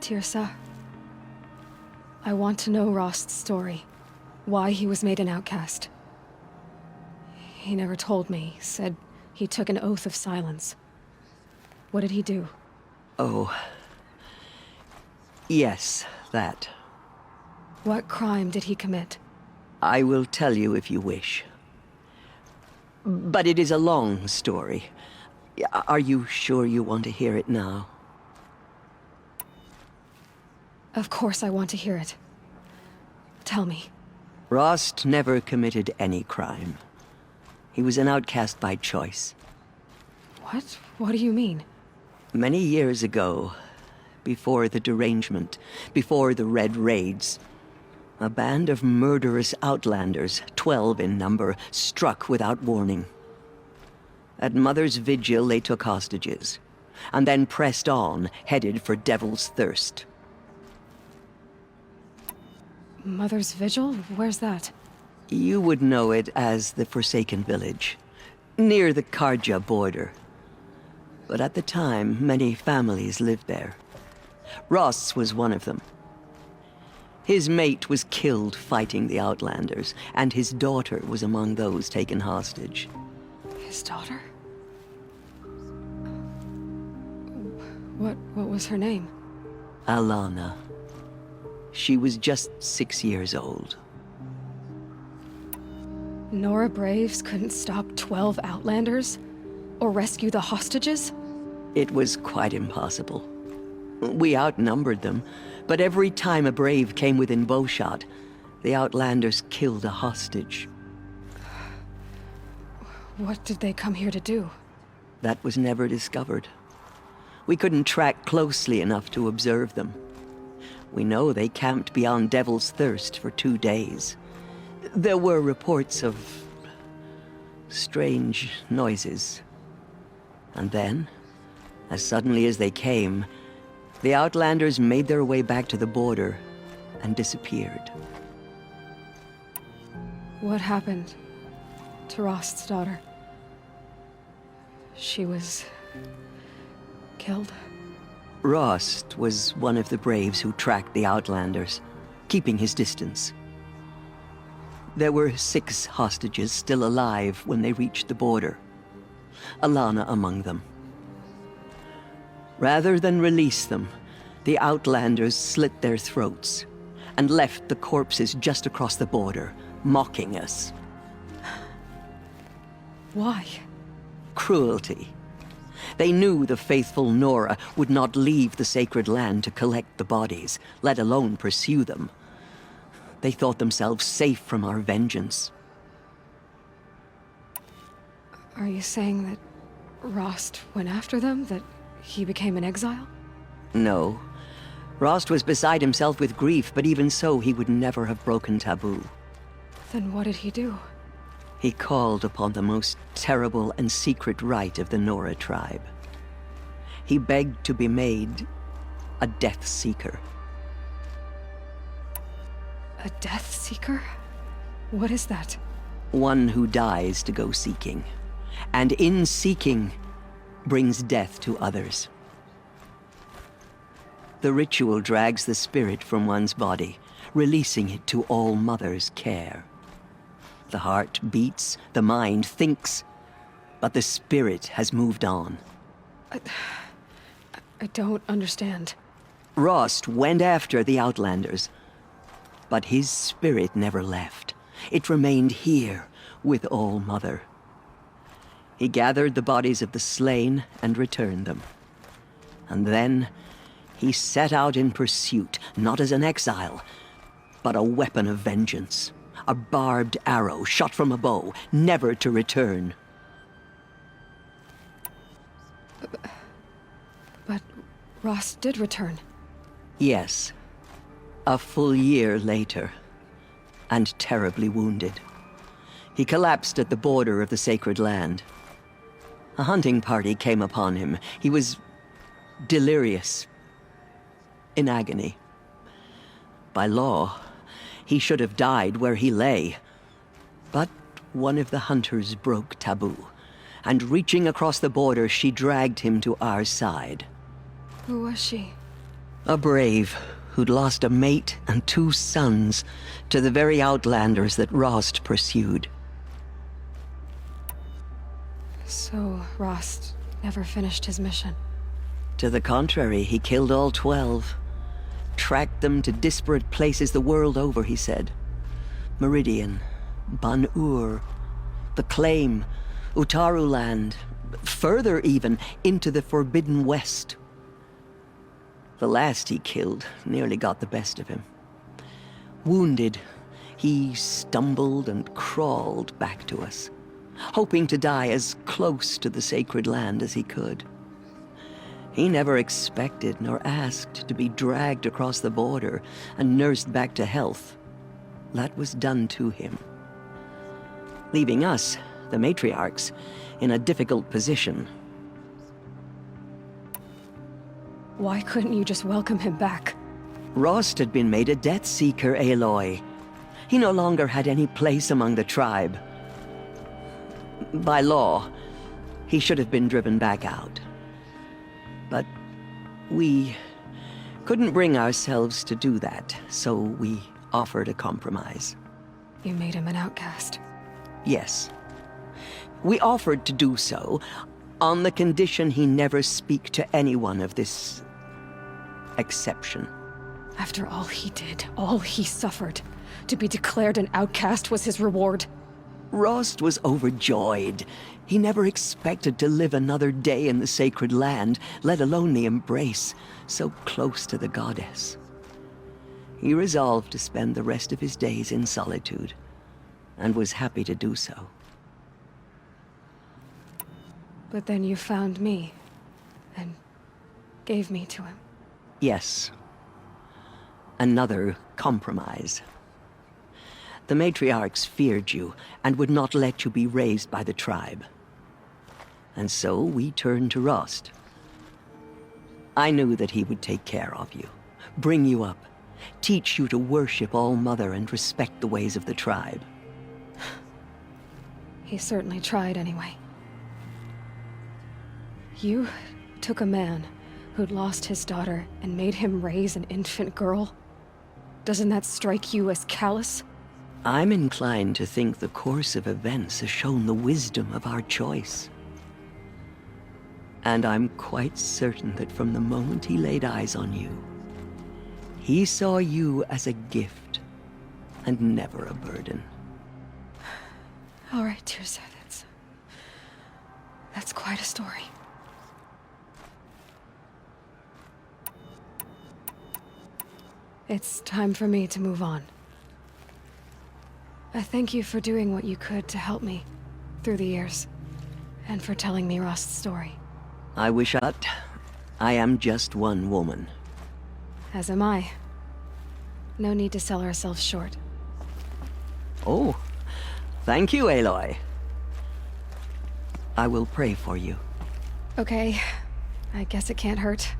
Tirsa. I want to know Rost's story. Why he was made an outcast. He never told me. Said he took an oath of silence. What did he do? Oh. Yes, that. What crime did he commit? I will tell you if you wish. But it is a long story. Are you sure you want to hear it now? Of course I want to hear it. Tell me. Rost never committed any crime. He was an outcast by choice. What? What do you mean? Many years ago, before the derangement, before the Red Raids, a band of murderous outlanders, 12 in number, struck without warning. At Mother's Vigil, they took hostages, and then pressed on, headed for Devil's Thirst. Mother's Vigil? Where's that? You would know it as the Forsaken Village, near the Karja border. But at the time, many families lived there. Rost's was one of them. His mate was killed fighting the Outlanders, and his daughter was among those taken hostage. His daughter? What was her name? Alana. She was just 6 years old. Nora Braves couldn't stop 12 Outlanders? Or rescue the hostages? It was quite impossible. We outnumbered them, but every time a Brave came within bowshot, the Outlanders killed a hostage. What did they come here to do? That was never discovered. We couldn't track closely enough to observe them. We know they camped beyond Devil's Thirst for 2 days. There were reports of strange noises. And then, as suddenly as they came, the Outlanders made their way back to the border and disappeared. What happened to Rost's daughter? She was killed? Rost was one of the Braves who tracked the Outlanders, keeping his distance. There were 6 hostages still alive when they reached the border. Alana among them. Rather than release them, the Outlanders slit their throats and left the corpses just across the border, mocking us. Why? Cruelty. They knew the faithful Nora would not leave the sacred land to collect the bodies, let alone pursue them. They thought themselves safe from our vengeance. Are you saying that Rost went after them? That he became an exile? No. Rost was beside himself with grief, but even so, he would never have broken taboo. Then what did he do? He called upon the most terrible and secret rite of the Nora tribe. He begged to be made a Death Seeker. A Death Seeker? What is that? One who dies to go seeking, and in seeking, brings death to others. The ritual drags the spirit from one's body, releasing it to All Mother's care. The heart beats, the mind thinks, but the spirit has moved on. I don't understand. Rost went after the Outlanders, but his spirit never left. It remained here with All Mother. He gathered the bodies of the slain and returned them. And then he set out in pursuit, not as an exile, but a weapon of vengeance. A barbed arrow shot from a bow, never to return. But Rost did return. Yes. A full year later. And terribly wounded. He collapsed at the border of the sacred land. A hunting party came upon him. He was delirious. In agony. By law, he should have died where he lay. But one of the hunters broke taboo, and reaching across the border, she dragged him to our side. Who was she? A brave who'd lost a mate and 2 sons to the very outlanders that Rost pursued. So, Rost never finished his mission. To the contrary, he killed all 12. Tracked them to disparate places the world over, he said. Meridian, Ban-Ur, the Claim, Utaru Land, further even, into the Forbidden West. The last he killed nearly got the best of him. Wounded, he stumbled and crawled back to us, hoping to die as close to the sacred land as he could. He never expected nor asked to be dragged across the border and nursed back to health. That was done to him, leaving us, the matriarchs, in a difficult position. Why couldn't you just welcome him back? Rost had been made a Death Seeker, Aloy. He no longer had any place among the tribe. By law, he should have been driven back out. But we couldn't bring ourselves to do that, so we offered a compromise. You made him an outcast. Yes. We offered to do so on the condition he never speak to anyone of this exception. After all he did, all he suffered, to be declared an outcast was his reward. Rost was overjoyed. He never expected to live another day in the sacred land, let alone the embrace, so close to the goddess. He resolved to spend the rest of his days in solitude, and was happy to do so. But then you found me, and gave me to him. Yes. Another compromise. The matriarchs feared you, and would not let you be raised by the tribe. And so we turned to Rost. I knew that he would take care of you, bring you up, teach you to worship All-Mother and respect the ways of the tribe. He certainly tried anyway. You took a man who'd lost his daughter and made him raise an infant girl? Doesn't that strike you as callous? I'm inclined to think the course of events has shown the wisdom of our choice. And I'm quite certain that from the moment he laid eyes on you, he saw you as a gift, and never a burden. All right, Tirza, that's quite a story. It's time for me to move on. I thank you for doing what you could to help me through the years, and for telling me Rost's story. I wish I am just one woman. As am I. No need to sell ourselves short. Oh, thank you, Aloy. I will pray for you. Okay, I guess it can't hurt.